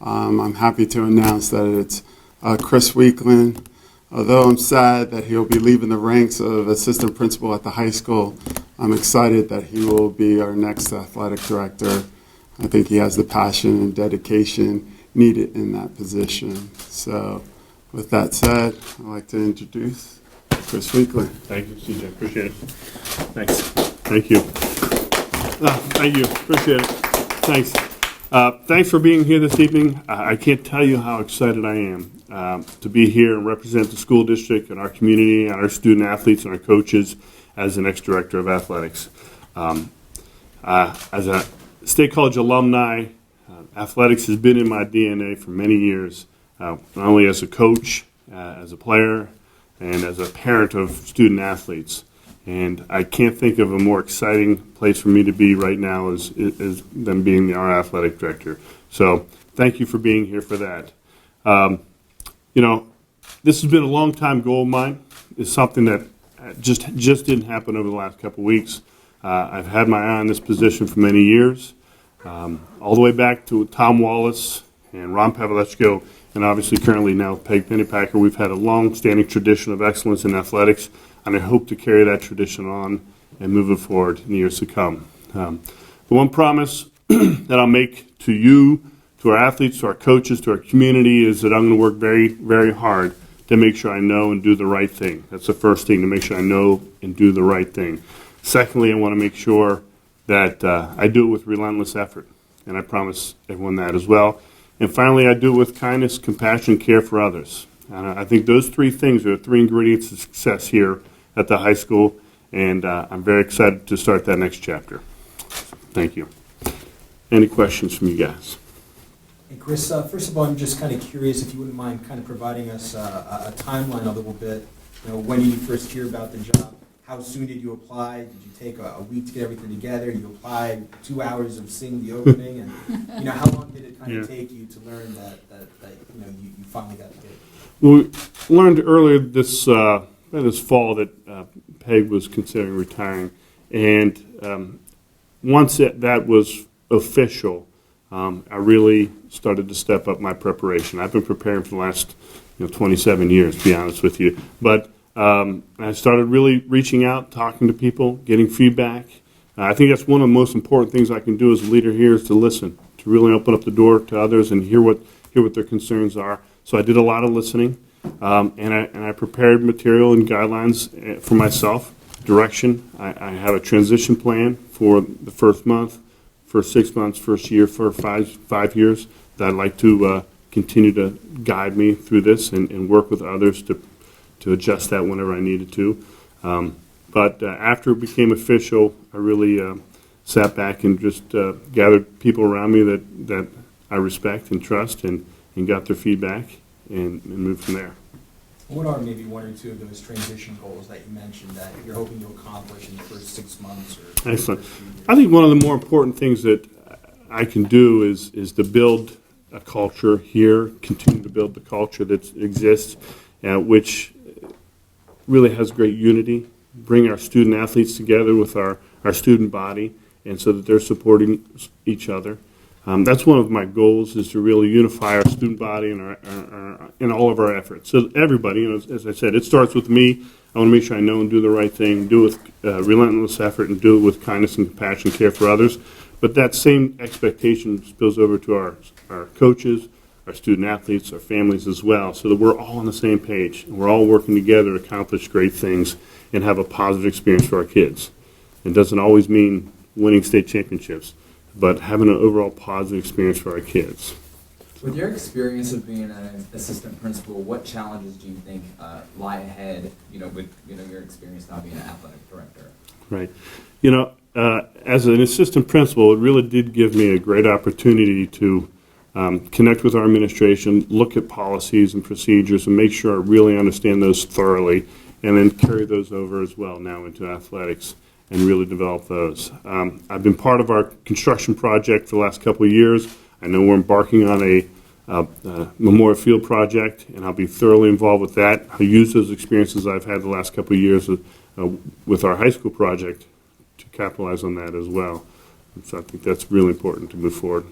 I'm happy to announce that it's Chris Weakland. Although I'm sad that he'll be leaving the ranks of assistant principal at the high school, I'm excited that he will be our next athletic director. I think he has the passion and dedication needed in that position. So with that said, I'd like to introduce Chris Weakland. Thank you, CJ. Appreciate it. Thanks. Thank you. Thank you. Appreciate it. Thanks. Thanks for being here this evening. I can't tell you how excited I am to be here and represent the school district and our community and our student athletes and our coaches as the next director of athletics. As a State College alumni, athletics has been in my DNA for many years, not only as a coach, as a player, and as a parent of student athletes. And I can't think of a more exciting place for me to be right now than being our athletic director. So thank you for being here for that. This has been a long time goal of mine. It's something that just didn't happen over the last couple of weeks. I've had my eye on this position for many years, all the way back to Tom Wallace and Ron Pavlechko, and obviously currently now Peg Pennypacker. We've had a long-standing tradition of excellence in athletics, and I hope to carry that tradition on and move it forward in the years to come. The one promise that I'll make to you, to our athletes, to our coaches, to our community is that I'm going to work very, very hard to make sure I know and do the right thing. That's the first thing, to make sure I know and do the right thing. Secondly, I want to make sure that I do it with relentless effort, and I promise everyone that as well. And finally, I do it with kindness, compassion, care for others. And I think those three things are the three ingredients of success here at the high school, and I'm very excited to start that next chapter. Thank you. Any questions from you guys? Hey, Chris, first of all, I'm just kind of curious if you wouldn't mind kind of providing us a timeline a little bit. When did you first hear about the job? How soon did you apply? Did you take a week to get everything together? You applied 2 hours of seeing the opening, and how long did it kind of take you to learn that you finally got the gig? We learned earlier this fall that Peg was considering retiring, and once that was official, I really started to step up my preparation. I've been preparing for the last 27 years, to be honest with you, but I started really reaching out, talking to people, getting feedback. I think that's one of the most important things I can do as a leader here is to listen, to really open up the door to others and hear what their concerns are. So I did a lot of listening, and I prepared material and guidelines for myself, direction. I have a transition plan for the first month, first 6 months, first year, for 5 years that I'd like to continue to guide me through this and work with others to adjust that whenever I needed to. But after it became official, I really sat back and just gathered people around me that I respect and trust and got their feedback and moved from there. What are maybe one or two of those transition goals that you mentioned that you're hoping to accomplish in the first 6 months? Excellent. I think one of the more important things that I can do is to build a culture here, continue to build the culture that exists, which really has great unity, bring our student athletes together with our student body, and so that they're supporting each other. That's one of my goals, is to really unify our student body and in all of our efforts. So everybody, as I said, it starts with me. I want to make sure I know and do the right thing, do it with relentless effort, and do it with kindness and compassion, care for others. But that same expectation spills over to our coaches, our student athletes, our families as well, so that we're all on the same page and we're all working together to accomplish great things and have a positive experience for our kids. It doesn't always mean winning state championships, but having an overall positive experience for our kids. With your experience of being an assistant principal, what challenges do you think lie ahead, with your experience now being an athletic director? Right. As an assistant principal, it really did give me a great opportunity to connect with our administration, look at policies and procedures, and make sure I really understand those thoroughly, and then carry those over as well now into athletics and really develop those. I've been part of our construction project for the last couple of years. I know we're embarking on a Memorial Field project, and I'll be thoroughly involved with that. I'll use those experiences I've had the last couple of years with our high school project to capitalize on that as well. So I think that's really important to move forward.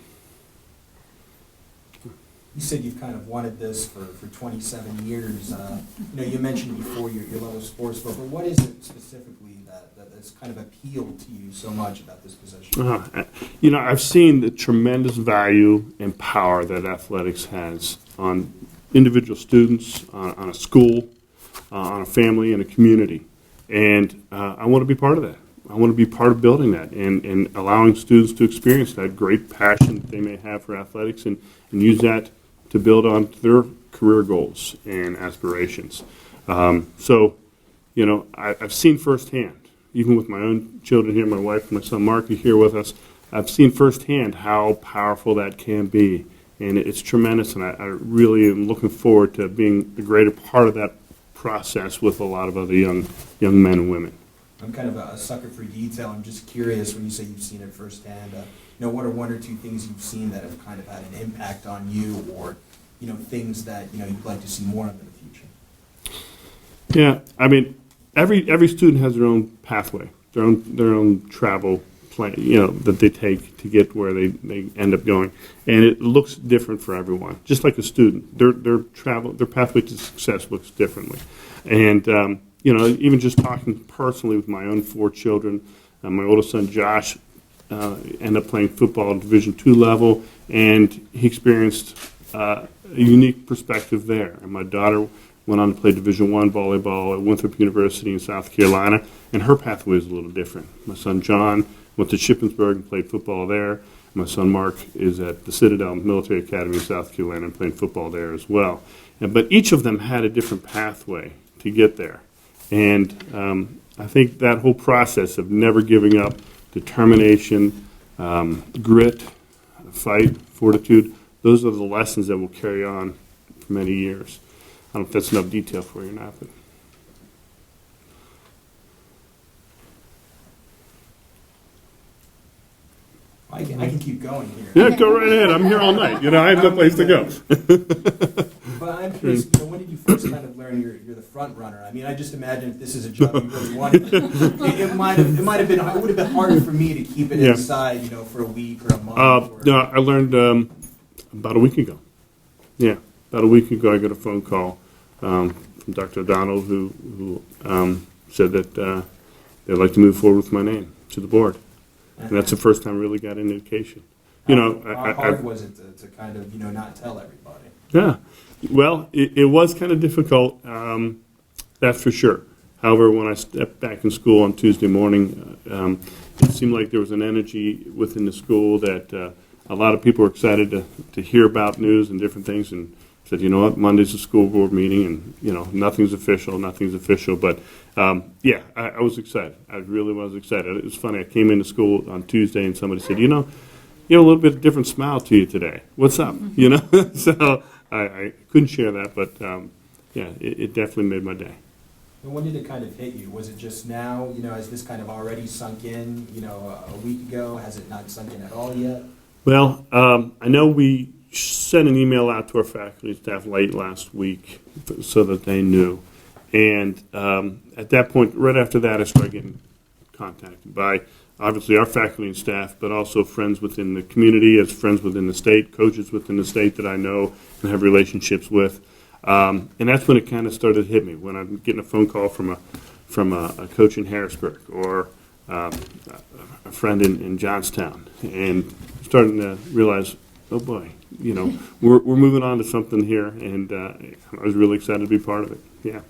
You said you've kind of wanted this for 27 years. You mentioned before your love of sports, but what is it specifically that's kind of appealed to you so much about this position? I've seen the tremendous value and power that athletics has on individual students, on a school, on a family, and a community. And I want to be part of that. I want to be part of building that and allowing students to experience that great passion that they may have for athletics and use that to build on their career goals and aspirations. I've seen firsthand, even with my own children here, my wife and my son Mark are here with us, I've seen firsthand how powerful that can be. And it's tremendous, and I really am looking forward to being a greater part of that process with a lot of other young men and women. I'm kind of a sucker for detail. I'm just curious when you say you've seen it firsthand. What are one or two things you've seen that have kind of had an impact on you, or things that you'd like to see more of in the future? Yeah, I mean, every student has their own pathway, their own travel plan, that they take to get where they end up going, and it looks different for everyone. Just like a student, their pathway to success looks differently, and even just talking personally with my own 4 children, my oldest son Josh ended up playing football at Division II level, and he experienced a unique perspective there. And my daughter went on to play Division I volleyball at Winthrop University in South Carolina, and her pathway is a little different. My son John went to Shippensburg and played football there. My son Mark is at the Citadel Military Academy in South Carolina and playing football there as well. But each of them had a different pathway to get there. And I think that whole process of never giving up, determination, grit, fight, fortitude, those are the lessons that will carry on for many years. I don't know if that's enough detail for you or not. But. I can keep going here. Yeah, go right ahead. I'm here all night. I have no place to go. But I'm curious, when did you first kind of learn you're the front runner? I mean, I just imagine if this is a job you really wanted, it would have been harder for me to keep it inside, for a week or a month. No, I learned about a week ago. Yeah, about a week ago, I got a phone call from Dr. O'Donnell, who said that they'd like to move forward with my name to the board. And that's the first time I really got an indication. How hard was it to kind of, not tell everybody? Yeah. Well, it was kind of difficult, that's for sure. However, when I stepped back in school on Tuesday morning, it seemed like there was an energy within the school that a lot of people were excited to hear about news and different things, and said, you know what, Monday's a school board meeting, and nothing's official. But I was excited. I really was excited. It was funny. I came into school on Tuesday, and somebody said, you have a little bit of different smile to you today. What's up? So I couldn't share that, but it definitely made my day. And when did it kind of hit you? Was it just now? Has this kind of already sunk in? A week ago, has it not sunk in at all yet? Well, I know we sent an email out to our faculty and staff late last week so that they knew. And at that point, right after that, I started getting contacted by obviously our faculty and staff, but also friends within the community, as friends within the state, coaches within the state that I know and have relationships with. And that's when it kind of started to hit me, when I'm getting a phone call from a coach in Harrisburg or a friend in Johnstown, and starting to realize, oh boy, we're moving on to something here, and I was really excited to be part of it. Yeah.